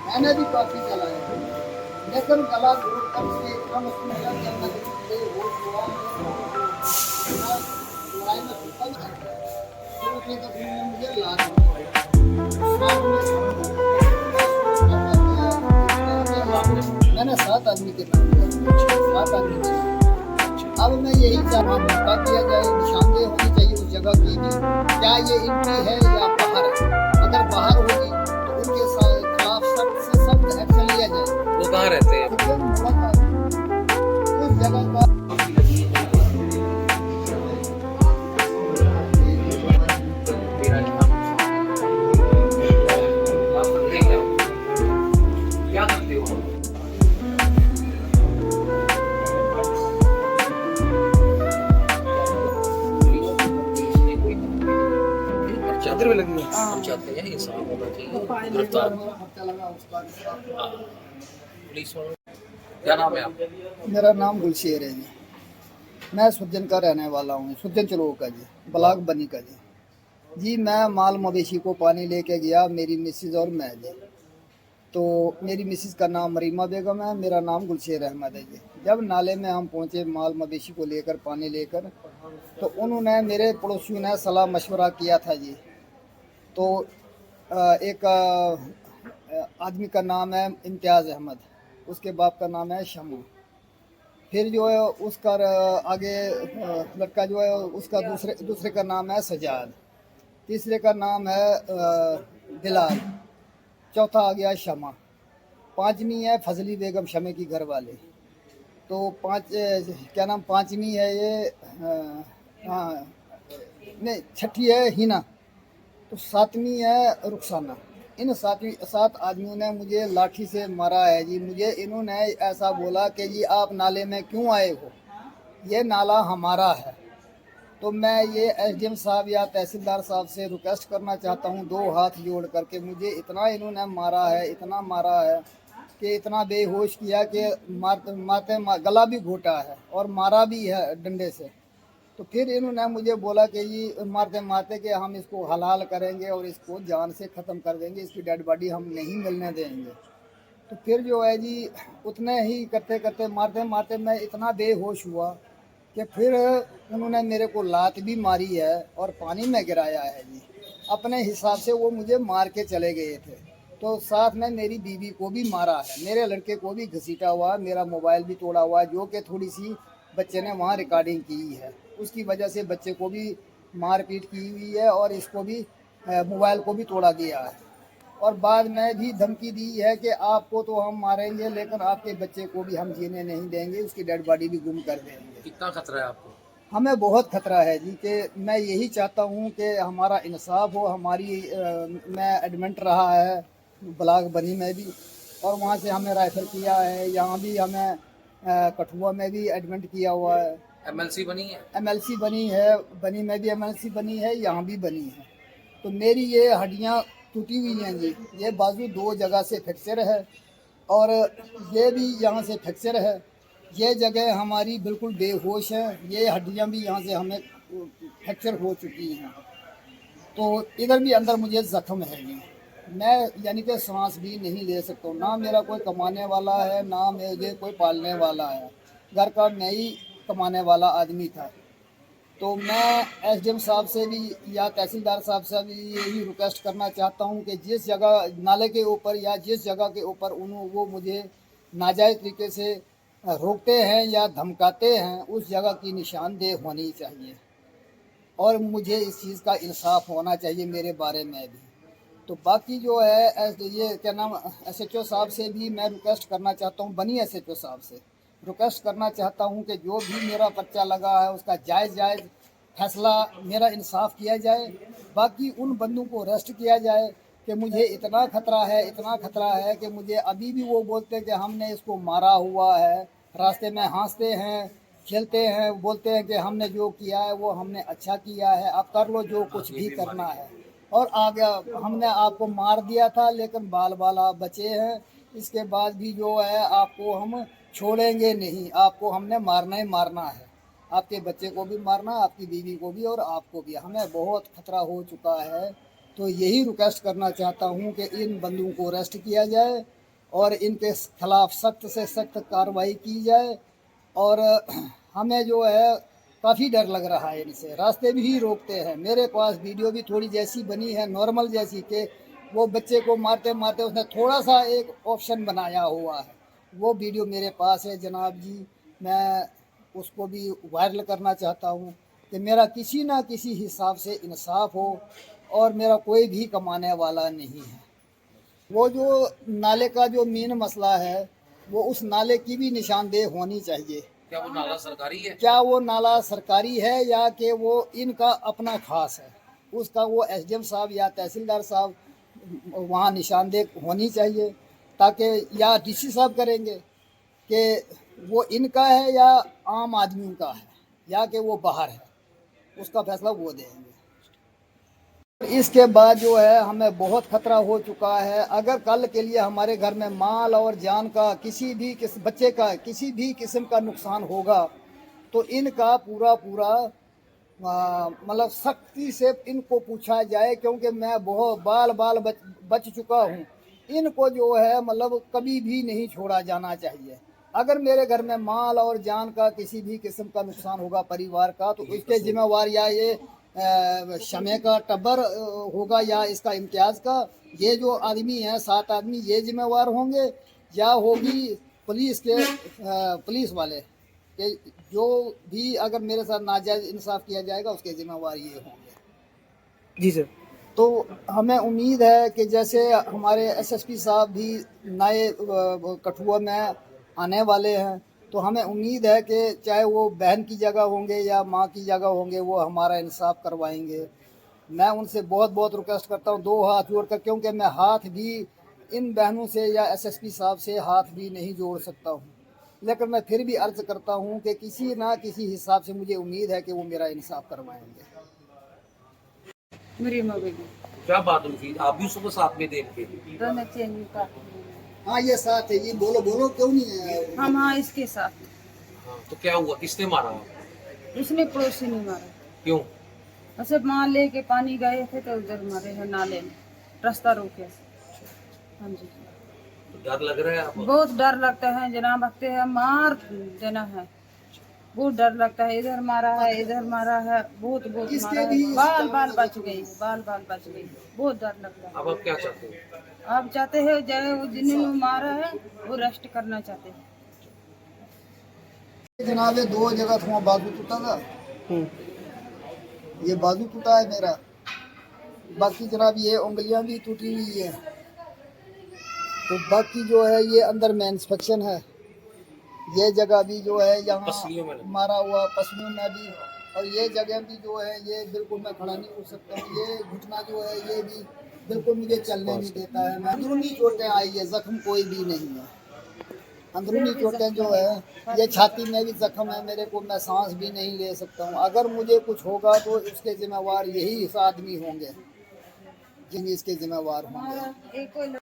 मैंने भी काफी चलाया लेकिन गला घोट कर से इतना मुश्किल है कि मैं होश हुआ लड़ाई में सफल है तो उठे तो फिर मुझे लाश मैंने 7 आदमी के नाम लिया 7 आदमी के अब मैं यही चाह रहा हूँ क्या किया जाए निशानदेही होनी चाहिए उस जगह की भी क्या ये एंट्री है या बाहर है अगर बाहर होगी तो उनके खिलाफ सख्त से सख्त एक्शन लिया जाए। वो कहाँ रहते हैं? उस जगह का क्या करते हो? चादर में लगी है। हम चाहते हैं ये साफ होना चाहिए गिरफ्तार। पुलिस वालों क्या नाम है आपका? मेरा नाम गुलशेर है जी। मैं सुरजन का रहने वाला हूँ सुरजन चलोक का जी ब्लॉक बनी का जी। मैं माल मवेशी को पानी लेके गया मेरी मिसिज़ और मैं जी। तो मेरी मिसिज़ का नाम मरीमा बेगम है मेरा नाम गुलशेर अहमद है जी। जब नाले में हम पहुँचे माल मवेशी को लेकर पानी लेकर तो उन्होंने मेरे पड़ोसियों ने सलाह मशवरा किया था जी। तो एक आदमी का नाम है इम्तियाज़ अहमद उसके बाप का नाम है शमा। फिर जो है उसका आगे लड़का जो है उसका दूसरे का नाम है सजाद। तीसरे का नाम है बिलाल। चौथा आ गया शमा। पांचवी है फजली बेगम शमे की घर वाले। तो क्या नाम पांचवी है ये नहीं छठी है हिना। तो 7वीं है रुखसाना। इन 7 आदमियों ने मुझे लाठी से मारा है जी। मुझे इन्होंने ऐसा बोला कि जी आप नाले में क्यों आए हो ये नाला हमारा है। तो मैं ये एसडीएम साहब या तहसीलदार साहब से रिक्वेस्ट करना चाहता हूँ 2 हाथ जोड़ करके मुझे इतना इन्होंने मारा है इतना मारा है कि इतना बेहोश किया कि मारते गला भी घोटा है और मारा भी है डंडे से। तो फिर इन्होंने मुझे बोला कि ये मारते मारते कि हम इसको हलाल करेंगे और इसको जान से ख़त्म कर देंगे इसकी डेड बॉडी हम नहीं मिलने देंगे। तो फिर जो है जी उतने ही करते करते मारते मारते मैं इतना बेहोश हुआ कि फिर उन्होंने मेरे को लात भी मारी है और पानी में गिराया है जी। अपने हिसाब से वो मुझे मार के चले गए थे। तो साथ में मेरी बीवी को भी मारा है मेरे लड़के को भी घसीटा हुआ मेरा मोबाइल भी तोड़ा हुआ जो कि थोड़ी सी बच्चे ने वहाँ रिकॉर्डिंग की है उसकी वजह से बच्चे को भी मारपीट की हुई है और इसको भी मोबाइल को भी तोड़ा गया है। और बाद में भी धमकी दी है कि आपको तो हम मारेंगे लेकिन आपके बच्चे को भी हम जीने नहीं देंगे उसकी डेड बॉडी भी गुम कर देंगे। कितना खतरा है आपको? हमें बहुत खतरा है जी कि मैं यही चाहता हूँ कि हमारा इंसाफ हो। हमारी मैं एडमिट रहा है ब्लॉक बनी में भी और वहाँ से हमें रेफर किया है यहाँ भी हमें कठुआ में भी एडमिट किया हुआ है। एमएलसी बनी है? एमएलसी बनी है बनी में भी एमएलसी बनी है यहाँ भी बनी है। तो मेरी ये हड्डियाँ टूटी हुई हैं जी। ये बाजू 2 जगह से फ्रैक्चर है और ये भी यहाँ से फ्रैक्चर है ये जगह हमारी बिल्कुल बेहोश है, ये हड्डियां भी यहाँ से हमें फ्रैक्चर हो चुकी हैं। तो इधर भी अंदर मुझे जख्म है जी, मैं यानी कि सांस भी नहीं ले सकता हूँ। ना मेरा कोई कमाने वाला है, ना मुझे कोई पालने वाला है। घर का मैं ही कमाने वाला आदमी था। तो मैं एसडीएम साहब से भी या तहसीलदार साहब से भी यही रिक्वेस्ट करना चाहता हूँ कि जिस जगह नाले के ऊपर या जिस जगह के ऊपर वो मुझे नाजायज़ तरीके से रोकते हैं या धमकाते हैं, उस जगह की निशानदेही होनी चाहिए और मुझे इस चीज़ का इंसाफ होना चाहिए मेरे बारे में भी। तो बाकी जो है ये क्या नाम एसएचओ साहब से भी मैं रिक्वेस्ट करना चाहता हूँ, बनी एसएचओ साहब से रिक्वेस्ट करना चाहता हूँ कि जो भी मेरा पर्चा लगा है उसका जायज़ फैसला, मेरा इंसाफ किया जाए। बाकी उन बंदों को अरेस्ट किया जाए कि मुझे इतना खतरा है कि मुझे अभी भी वो बोलते हैं कि हमने इसको मारा हुआ है। रास्ते में हंसते हैं, खेलते हैं, बोलते हैं कि हमने जो किया है वो हमने अच्छा किया है, अब कर लो जो कुछ भी करना है। और आगे हमने आपको मार दिया था लेकिन बाल बाल आप बचे हैं, इसके बाद भी जो है आपको हम छोड़ेंगे नहीं, आपको हमने मारना ही मारना है। आपके बच्चे को भी मारना, आपकी बीवी को भी और आपको भी। हमें बहुत खतरा हो चुका है। तो यही रिक्वेस्ट करना चाहता हूँ कि इन बंदों को अरेस्ट किया जाए और इनके खिलाफ सख्त से सख्त कार्रवाई की जाए। और हमें जो है काफ़ी डर लग रहा है इनसे, रास्ते भी ही रोकते हैं। मेरे पास वीडियो भी थोड़ी जैसी बनी है नॉर्मल जैसी कि वो बच्चे को मारते मारते उसने थोड़ा सा एक ऑप्शन बनाया हुआ है, वो वीडियो मेरे पास है जनाब जी। मैं उसको भी वायरल करना चाहता हूँ कि मेरा किसी ना किसी हिसाब से इंसाफ हो और मेरा कोई भी कमाने वाला नहीं है। वो जो नाले का जो मेन मसला है वो उस नाले की भी निशानदेही होनी चाहिए। क्या वो नाला सरकारी है? क्या वो नाला सरकारी है या कि वो इनका अपना खास है, उसका वो एसडीएम साहब या तहसीलदार साहब वहाँ निशानदेही होनी चाहिए, ताकि या डीसी साहब करेंगे कि वो इनका है या आम आदमी का है या कि वो बाहर है, उसका फैसला वो देंगे। इसके बाद जो है हमें बहुत खतरा हो चुका है। अगर कल के लिए हमारे घर में माल और जान का किस बच्चे का किसी भी किस्म का नुकसान होगा तो इनका पूरा मतलब सख्ती से इनको पूछा जाए, क्योंकि मैं बहुत बाल बच चुका हूँ। इनको जो है मतलब कभी भी नहीं छोड़ा जाना चाहिए। अगर मेरे घर में माल और जान का किसी भी किस्म का नुकसान होगा परिवार का, तो इसके जिम्मेवार या ये शमे का टब्बर होगा या इसका इम्तियाज़ का ये जो आदमी है 7 आदमी ये जिम्मेवार होंगे, या होगी पुलिस वाले कि जो भी अगर मेरे साथ नाजायज इंसाफ किया जाएगा उसके जिम्मेवार ये होंगे। जी सर। तो हमें उम्मीद है कि जैसे हमारे एसएसपी साहब भी नए कठुआ में आने वाले हैं, तो हमें उम्मीद है कि चाहे वो बहन की जगह होंगे या माँ की जगह होंगे, वो हमारा इंसाफ करवाएंगे। मैं उनसे बहुत रिक्वेस्ट करता हूँ 2 हाथ जोड़कर, क्योंकि मैं हाथ भी इन बहनों से या एसएसपी साहब से हाथ भी नहीं जोड़ सकता हूँ, लेकिन मैं फिर भी अर्ज करता हूँ कि किसी ना किसी हिसाब से मुझे उम्मीद है कि वो मेरा इंसाफ करवाएंगे। मेरी माँ बेटी क्या बात हुई थी? आप भी उसको साथ में देख के? दोनों चेंज का हाँ ये साथ है, ये बोलो क्यों नहीं है? हम हाँ इसके साथ। हाँ, तो क्या हुआ? किसने मारा? उसने पड़ोसी ने मारा। क्यों? ऐसे माँ लेके पानी गए थे तो उधर मारे हैं नाले में, रास्ता रोके। हाँ जी। तो डर लग रहा है आपको? बहुत डर लगता है जनाब, लगते हैं मार देना है, बहुत डर लगता है। इधर मारा है, बहुत मारा है। बाल बच गई, बहुत डर लगता है। अब आप क्या चाहते हो? आप चाहते हैं चाहे वो जिन्होंने मारा है वो अरेस्ट करना चाहते हैं। जनाब ये 2 जगह था बाजू टूटा था, ये बाजू टूटा है मेरा, बाकी जनाब ये उंगलियां भी टूटी हुई है। तो बाकी जो है ये अंदर में इंस्पेक्शन है, ये जगह भी जो है पसलियों में यहाँ मारा हुआ पसलियों में भी, और ये जगह भी जो है ये बिल्कुल मैं खड़ा नहीं हो सकता हूँ। ये घुटना जो है ये भी बिल्कुल मुझे चलने नहीं देता है। मैं अंदरूनी चोटें आई है, जख्म कोई भी नहीं है। अंदरूनी चोटें जो है ये छाती में भी जख्म है मेरे को, मैं सांस भी नहीं ले सकता हूँ। अगर मुझे कुछ होगा तो इसके जिम्मेवार यही आदमी होंगे जिन इसके जिम्मेवार होंगे।